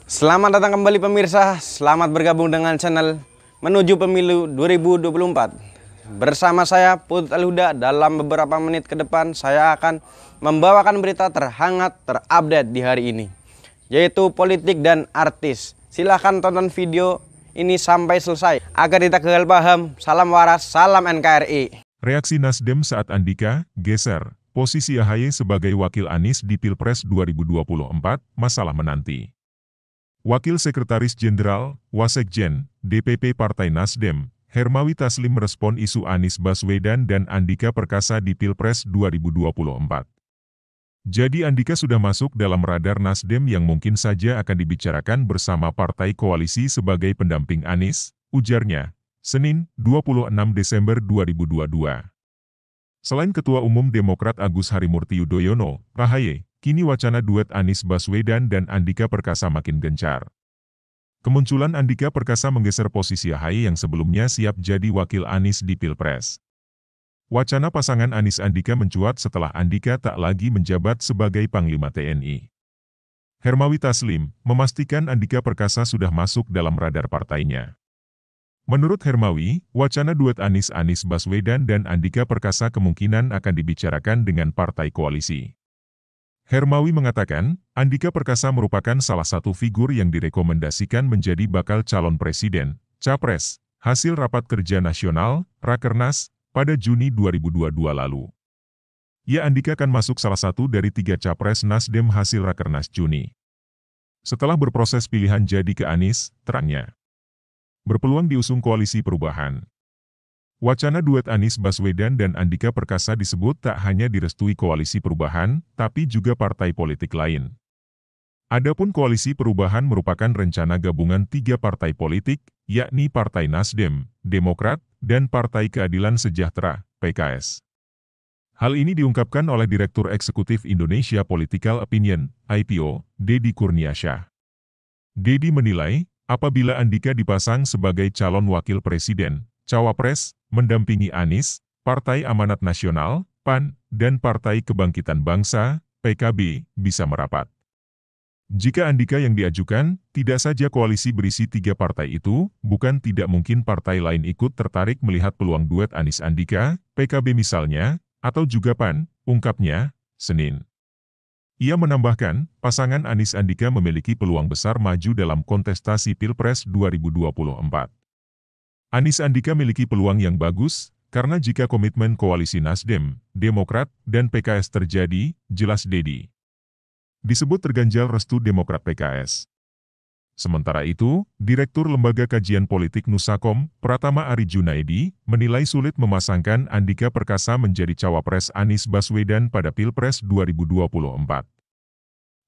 Selamat datang kembali pemirsa, selamat bergabung dengan channel Menuju Pemilu 2024. Bersama saya Putut Al-Huda, dalam beberapa menit ke depan saya akan membawakan berita terhangat terupdate di hari ini, yaitu politik dan artis. Silahkan tonton video ini sampai selesai agar kita gagal paham. Salam waras, salam NKRI. Reaksi Nasdem saat Andika geser posisi AHY sebagai wakil Anies di Pilpres 2024, masalah menanti. Wakil Sekretaris Jenderal, Wasekjen, DPP Partai Nasdem, Hermawi Taslim merespon isu Anies Baswedan dan Andika Perkasa di Pilpres 2024. Jadi Andika sudah masuk dalam radar Nasdem yang mungkin saja akan dibicarakan bersama partai koalisi sebagai pendamping Anies, ujarnya, Senin, 26 Desember 2022. Selain Ketua Umum Demokrat Agus Harimurti Yudhoyono, AHY, kini wacana duet Anies Baswedan dan Andika Perkasa makin gencar. Kemunculan Andika Perkasa menggeser posisi AHY yang sebelumnya siap jadi wakil Anies di Pilpres. Wacana pasangan Anies Andika mencuat setelah Andika tak lagi menjabat sebagai Panglima TNI. Hermawi Taslim memastikan Andika Perkasa sudah masuk dalam radar partainya. Menurut Hermawi, wacana duet Anies Baswedan dan Andika Perkasa kemungkinan akan dibicarakan dengan partai koalisi. Hermawi mengatakan, Andika Perkasa merupakan salah satu figur yang direkomendasikan menjadi bakal calon presiden, capres, hasil rapat kerja nasional, Rakernas, pada Juni 2022 lalu. Ya, Andika akan masuk salah satu dari 3 capres Nasdem hasil Rakernas Juni. Setelah berproses pilihan jadi ke Anies, terangnya, berpeluang diusung koalisi perubahan. Wacana duet Anies Baswedan dan Andika Perkasa disebut tak hanya direstui koalisi perubahan, tapi juga partai politik lain. Adapun koalisi perubahan merupakan rencana gabungan 3 partai politik, yakni Partai Nasdem, Demokrat, dan Partai Keadilan Sejahtera, PKS. Hal ini diungkapkan oleh Direktur Eksekutif Indonesia Political Opinion, IPO, Deddy Kurniasyah. Deddy menilai, apabila Andika dipasang sebagai calon wakil presiden, cawapres, mendampingi Anies, Partai Amanat Nasional, PAN, dan Partai Kebangkitan Bangsa, PKB, bisa merapat. Jika Andika yang diajukan, tidak saja koalisi berisi 3 partai itu, bukan tidak mungkin partai lain ikut tertarik melihat peluang duet Anies Andika, PKB misalnya, atau juga PAN, ungkapnya, Senin. Ia menambahkan, pasangan Anies Andika memiliki peluang besar maju dalam kontestasi Pilpres 2024. Anies Andika memiliki peluang yang bagus, karena jika komitmen koalisi Nasdem, Demokrat, dan PKS terjadi, jelas Deddy disebut terganjal restu Demokrat PKS. Sementara itu, Direktur Lembaga Kajian Politik Nusakom, Pratama Ari Junaidi, menilai sulit memasangkan Andika Perkasa menjadi cawapres Anies Baswedan pada Pilpres 2024.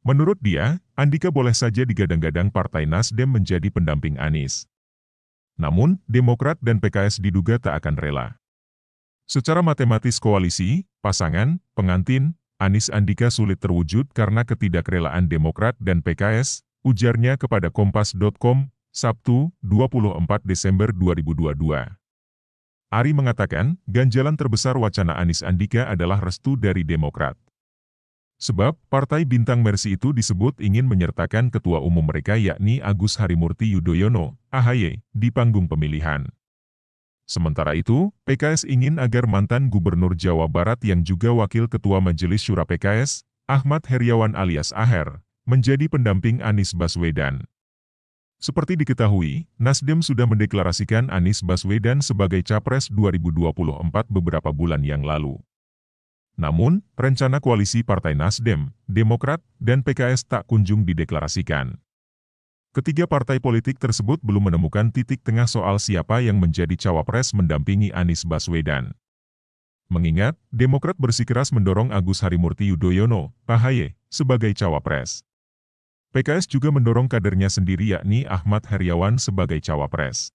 Menurut dia, Andika boleh saja digadang-gadang Partai Nasdem menjadi pendamping Anies. Namun, Demokrat dan PKS diduga tak akan rela. Secara matematis koalisi, pasangan, pengantin, Anies Andika sulit terwujud karena ketidakrelaan Demokrat dan PKS, ujarnya kepada Kompas.com, Sabtu, 24 Desember 2022. Ari mengatakan, ganjalan terbesar wacana Anies Andika adalah restu dari Demokrat. Sebab, Partai Bintang Mersi itu disebut ingin menyertakan ketua umum mereka yakni Agus Harimurti Yudhoyono, AHY, di panggung pemilihan. Sementara itu, PKS ingin agar mantan Gubernur Jawa Barat yang juga Wakil Ketua Majelis Syura PKS, Ahmad Heriawan alias Aher, menjadi pendamping Anies Baswedan. Seperti diketahui, Nasdem sudah mendeklarasikan Anies Baswedan sebagai Capres 2024 beberapa bulan yang lalu. Namun, rencana koalisi Partai Nasdem, Demokrat, dan PKS tak kunjung dideklarasikan. Ketiga partai politik tersebut belum menemukan titik tengah soal siapa yang menjadi cawapres mendampingi Anies Baswedan. Mengingat, Demokrat bersikeras mendorong Agus Harimurti Yudhoyono, AHY, sebagai cawapres. PKS juga mendorong kadernya sendiri yakni Ahmad Heriawan sebagai cawapres.